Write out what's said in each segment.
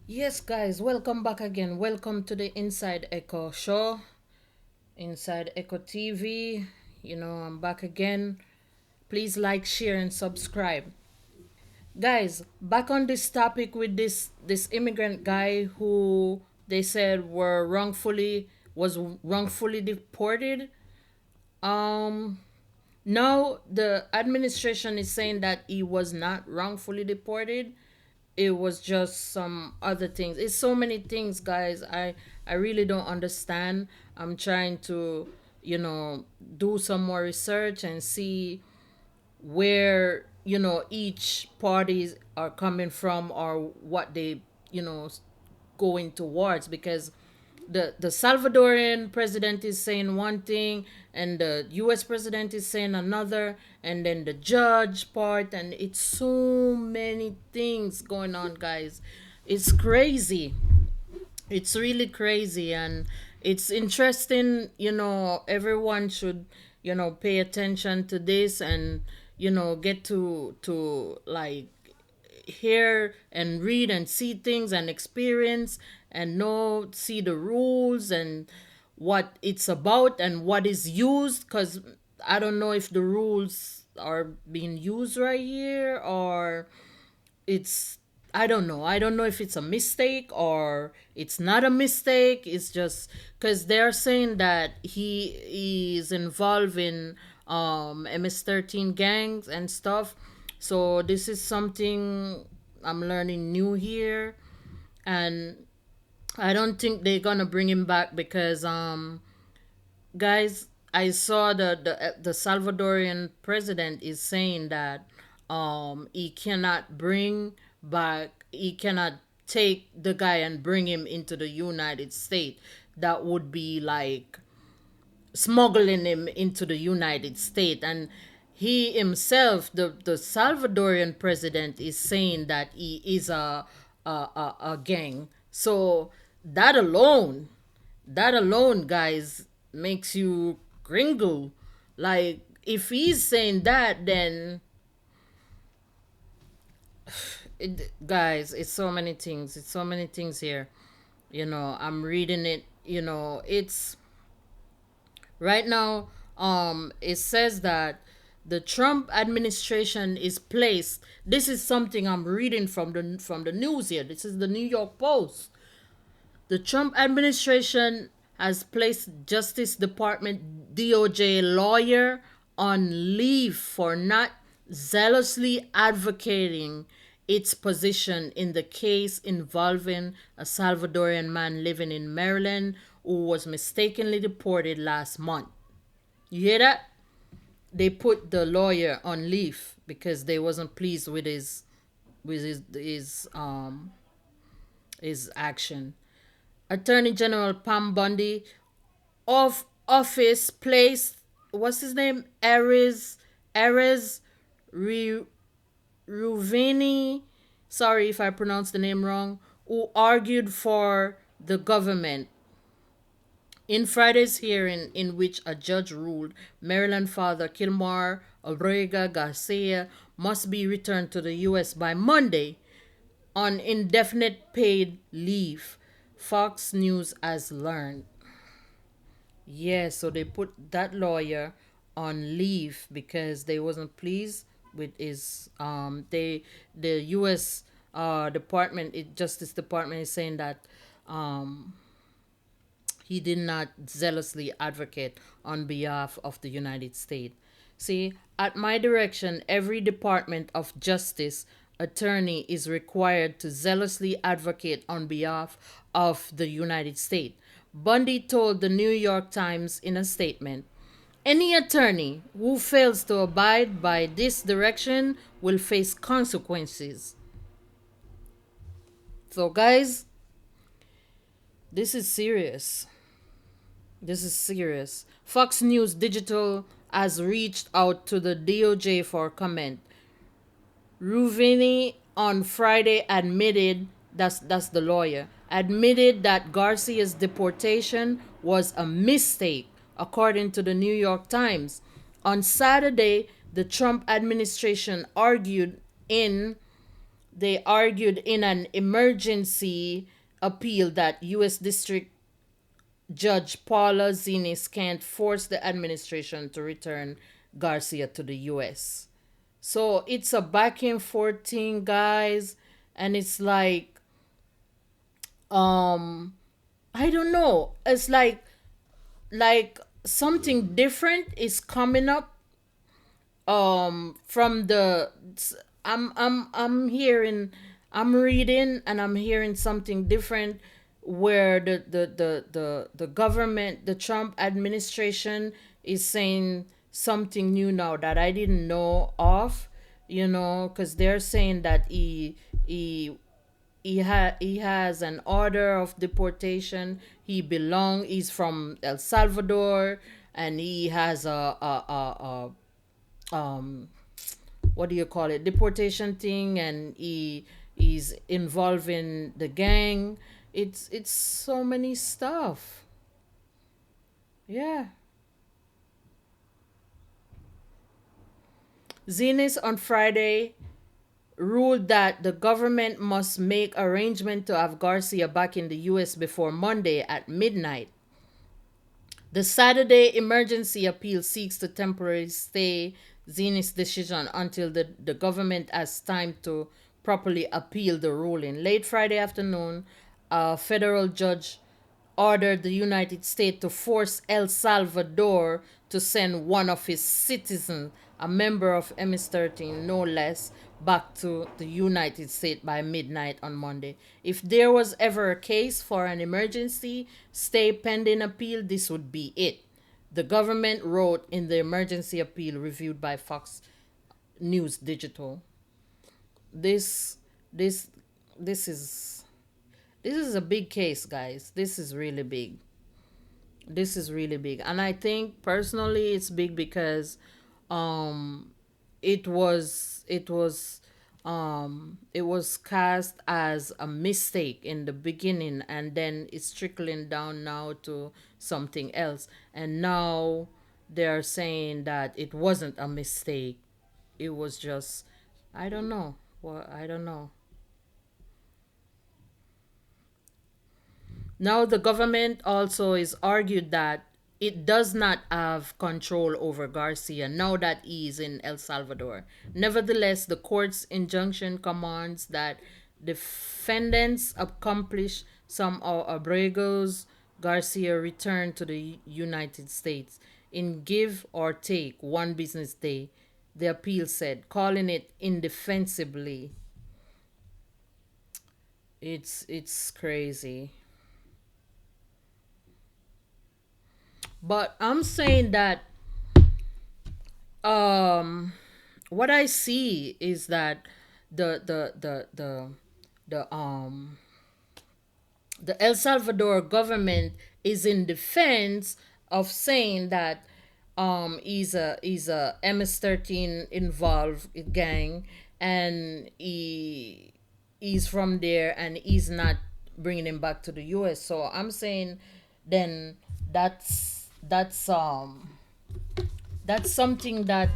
Yes, guys, welcome back again. Welcome to the Inside Echo show, Inside Echo TV. I'm back again. Please like, share, and subscribe. Guys, back on this topic with this immigrant guy who they said was wrongfully deported. Um Now the administration is saying that he was not wrongfully deported. It was just some other things. It's so many things, guys. I really don't understand. I'm trying to, do some more research and see where each parties are coming from or what they you know going towards, because the Salvadorian president is saying one thing and the US president is saying another, and then the judge part, and it's so many things going on, guys. It's crazy. It's really crazy, and it's interesting. Everyone should pay attention to this, and get to like hear and read and see things and experience and see the rules and what it's about and what is used, because I don't know if the rules are being used right here, or it's I don't know if it's a mistake or it's not a mistake. It's just because they're saying that he is involved in MS-13 gangs and stuff. So this is something I'm learning new here, and I don't think they're gonna bring him back because guys, I saw the Salvadorian president is saying that he cannot take the guy and bring him into the United States. That would be like smuggling him into the United States. And he himself, the Salvadorian president, is saying that he is a gang. So that alone, that alone, guys, makes you gringo. Like, if he's saying that, then guys, it's so many things. It's so many things here. I'm reading it. It's right now. It says that the Trump administration is placed. This is something I'm reading from the news here. This is the New York Post. The Trump administration has placed Justice Department DOJ lawyer on leave for not zealously advocating its position in the case involving a Salvadorian man living in Maryland who was mistakenly deported last month. You hear that? They put the lawyer on leave because they wasn't pleased with his action. Attorney General Pam Bundy of office placed, what's his name, Ares Ruvini, sorry if I pronounced the name wrong, who argued for the government in Friday's hearing, in which a judge ruled Maryland father Kilmar Abrego Garcia must be returned to the U.S. by Monday on indefinite paid leave, Fox News has learned. Yeah, so they put that lawyer on leave because they wasn't pleased with his the US Justice Department is saying that um he did not zealously advocate on behalf of the United States. See, at my direction, every Department of Justice attorney is required to zealously advocate on behalf of the United States. Bundy told the New York Times in a statement, any attorney who fails to abide by this direction will face consequences. So, guys, this is serious. This is serious. Fox News Digital has reached out to the DOJ for comment. Ruvini on Friday admitted, that's the lawyer, admitted that Garcia's deportation was a mistake, according to the New York Times. On Saturday, the Trump administration argued in they argued in an emergency appeal that U.S. District Judge Paula Zinis can't force the administration to return Garcia to the U.S. So it's a back and forth thing, guys, and it's like, um, I don't know. It's like something different is coming up from the I'm hearing, I'm reading and I'm hearing something different where the government, the Trump administration is saying something new now that I didn't know of, because they're saying that he he has an order of deportation. He's from El Salvador, and he has a what do you call it, deportation thing, and he's involved in the gang. It's so many stuff. Yeah. Zenis on Friday ruled that the government must make arrangement to have Garcia back in the US before Monday at midnight. The Saturday emergency appeal seeks to temporarily stay Zini's decision until the government has time to properly appeal the ruling. Late Friday afternoon, a federal judge ordered the United States to force El Salvador to send one of his citizens, a member of MS-13 no less, back to the United States by midnight on Monday. If there was ever a case for an emergency stay pending appeal, this would be it. The government wrote in the emergency appeal reviewed by Fox News Digital. This this this is a big case, guys. This is really big. This is really big, and I think personally it's big because um it was cast as a mistake in the beginning, and then it's trickling down now to something else, and now they're saying that it wasn't a mistake. It was just, I don't know. Well, I don't know. Now, the government also is argued that it does not have control over Garcia now that he is in El Salvador. Nevertheless, the court's injunction commands that defendants accomplish some of Abrego's Garcia return to the United States in give or take one business day, the appeal said, calling it indefensibly. It's crazy. But I'm saying that um what I see is that the the El Salvador government is in defense of saying that he's a MS-13 involved gang, and he's from there, and he's not bringing him back to the US. So I'm saying then that's something that,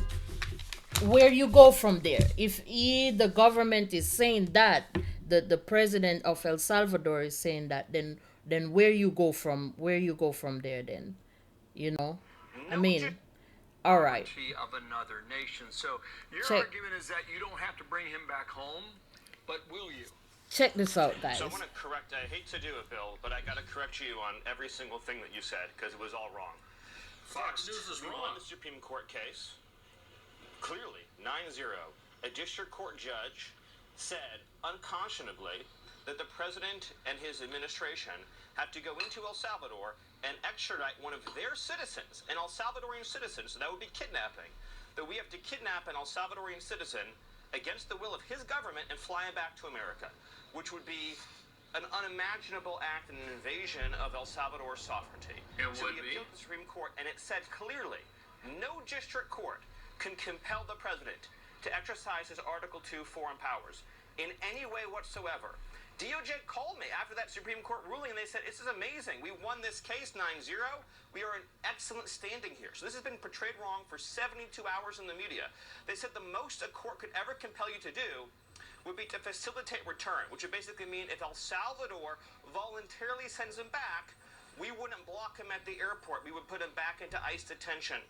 where you go from there. If the government is saying that, the president of El Salvador is saying that, then where you go from there, then, I mean, all right. Of another nation. So your Check argument is that you don't have to bring him back home, but will you? check this out, guys. So I want to correct, I hate to do it, Bill, but I got to correct you on every single thing that you said because it was all wrong. Fox News is We wrong. won the Supreme Court case. Clearly, 9-0. A district court judge said unconscionably that the president and his administration have to go into El Salvador and extradite one of their citizens, an El Salvadorian citizen, so that would be kidnapping. That we have to kidnap an El Salvadorian citizen against the will of his government and fly him back to America, which would be an unimaginable act and an invasion of El Salvador's sovereignty. It so would we be. appealed to the Supreme Court, and it said clearly, no district court can compel the president to exercise his Article 2 foreign powers in any way whatsoever. DOJ called me after that Supreme Court ruling, and they said, this is amazing. We won this case 9-0. We are in excellent standing here. So this has been portrayed wrong for 72 hours in the media. They said the most a court could ever compel you to do would be to facilitate return, which would basically mean if El Salvador voluntarily sends him back, we wouldn't block him at the airport. We would put him back into ICE detention.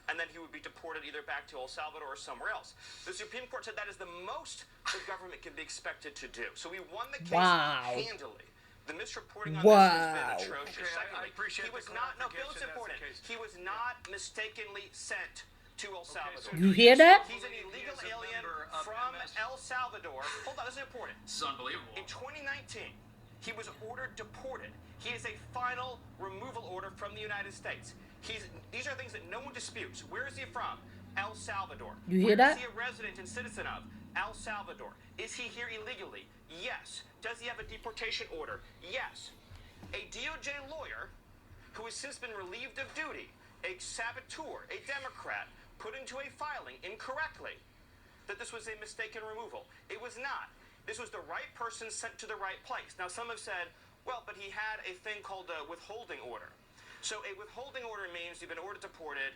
And then he would be deported either back to El Salvador or somewhere else. The Supreme Court said that is the most the government can be expected to do. So we won the case handily. The misreporting on this has been atrocious. Okay, I Secondly, appreciate he was the not, no, Bill, clarification, it's important. that's the case. He was not mistakenly sent to El Salvador. You hear that? He's an illegal He is a alien member of from MS. El Salvador. Hold on, this is important. This is unbelievable. In 2019, he was ordered deported. He is a final removal order from the United States. These are things that no one disputes. Where is he from? El Salvador. You hear Where that? is he a resident and citizen of? El Salvador. Is he here illegally? Yes. Does he have a deportation order? Yes. A DOJ lawyer who has since been relieved of duty, a saboteur, a Democrat, put into a filing incorrectly that this was a mistaken removal. It was not. This was the right person sent to the right place. Now, some have said, well, but he had a thing called a withholding order. So a withholding order means you've been ordered deported,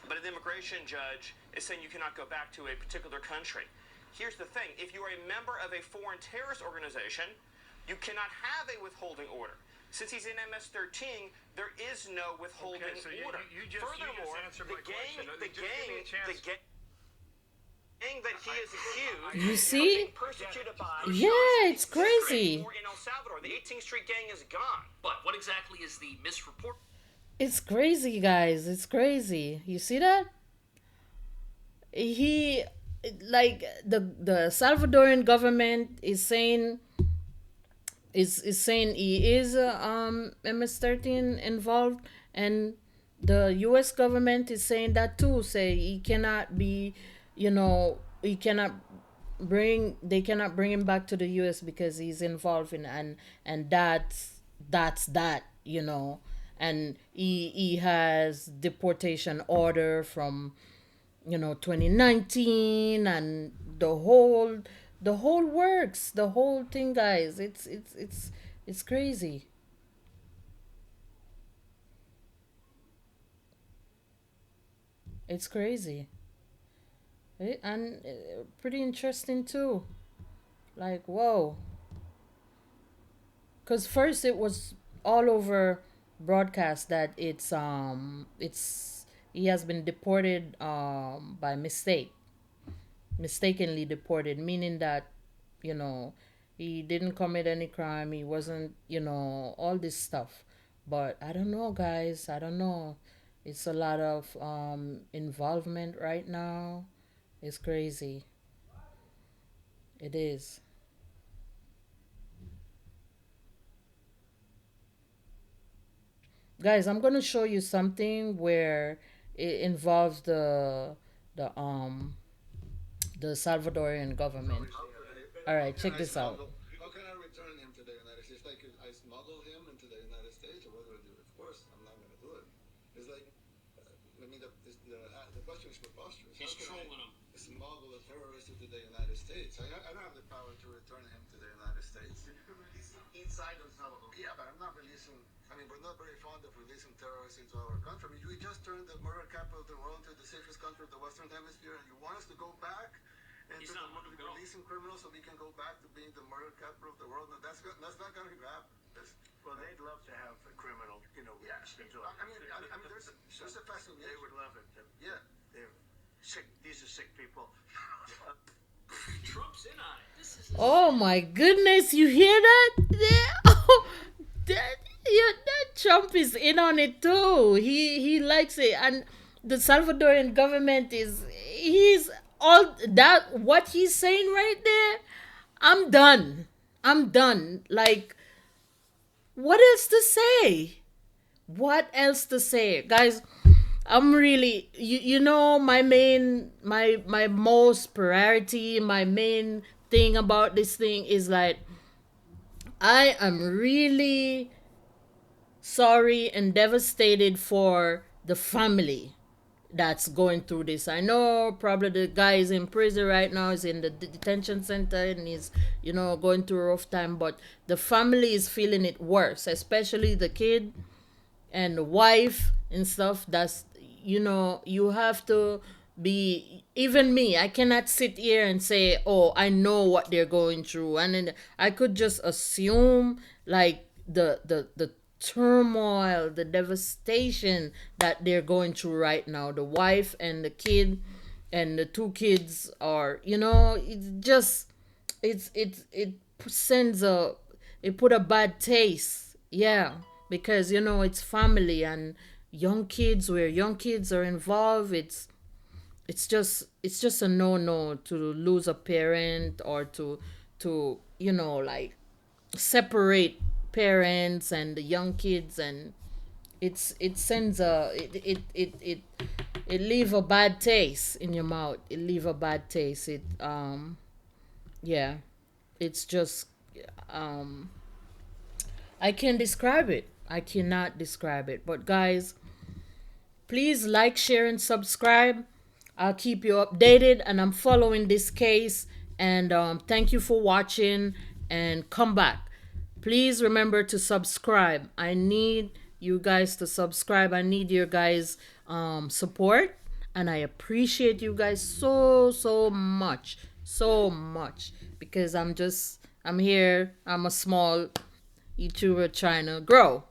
but an immigration judge is saying you cannot go back to a particular country. Here's the thing. If you are a member of a foreign terrorist organization, you cannot have a withholding order. Since he's in MS-13, there is no withholding Okay, so order. Furthermore, answered the my question. gang Just give me a chance. that he is accused You of see? being persecuted by. Yeah, it's crazy. Or in El Salvador, the 18th Street gang is gone. But what exactly is the misreport? It's crazy, guys. It's crazy. You see that? He, like, the Salvadoran government is saying saying he is MS-13 involved, and the U.S. government is saying that too. Say he cannot be, he cannot they cannot bring him back to the U.S. because he's involved in, and that's that, and he has deportation order from 2019, and the whole works, the whole thing, guys. It's crazy. It's crazy. And pretty interesting too. Like, whoa. Because first it was all over broadcast that it's he has been deported by mistake, mistakenly deported, meaning that you know he didn't commit any crime, he wasn't, all this stuff. But I don't know, guys, I don't know. It's a lot of involvement right now. It's crazy. It is. Guys, I'm gonna show you something where it involves the Salvadorian government. All right, check this out. How can I return him to the United States? Like, could I smuggle him into the United States, or what do I do? Of course, I'm not going to do it. It's like, I mean, the question is preposterous. He's How can trolling him. I smuggle a terrorist into the United States? I don't have the power to return him to the United States. Inside El Salvador. Yeah, but I'm not releasing. I mean, we're not very fond of releasing terrorists into our country. I mean, we just turned the murder capital of the world into the safest country of the Western Hemisphere, and you want us to go back and He's to not wanting to go. releasing criminals so we can go back to being the murder capital of the world? No, that's not going to happen. Well, they'd love to have a criminal, Yeah, into I mean, there's a fascination. They would love it. Yeah. They're sick. These are sick people. Trump's in on it. This is Oh my goodness, you hear that? Oh, that Trump is in on it too. He likes it, and the Salvadorian government he's all that what he's saying right there. I'm done. I'm done. Like, what else to say? What else to say, guys? I'm really, my most priority, my main thing about this thing is like, I am really sorry and devastated for the family that's going through this. I know probably the guy is in prison right now, is in the detention center, and he's, going through a rough time, but the family is feeling it worse, especially the kid and the wife and stuff. That's, you have to be, even me, I cannot sit here and say, oh, I know what they're going through, and then I could just assume like the turmoil, the devastation that they're going through right now. The wife and the kid, and the two kids are, it just, it sends a, it put a bad taste, yeah, because it's family and young kids, where young kids are involved. It's just a no to lose a parent, or to like separate parents and the young kids, and it sends a, it leave a bad taste in your mouth. It leave a bad taste. Yeah, it's just, um I can't describe it. I cannot describe it. But guys, please like, share, and subscribe. I'll keep you updated, and I'm following this case. And thank you for watching, and come back. Please remember to subscribe. I need you guys to subscribe. I need your guys' support, and I appreciate you guys so much, so much, because I'm here. I'm a small YouTuber trying to grow,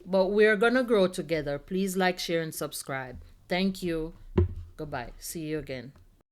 but we're gonna grow together. Please like, share, and subscribe. Thank you. Goodbye. See you again.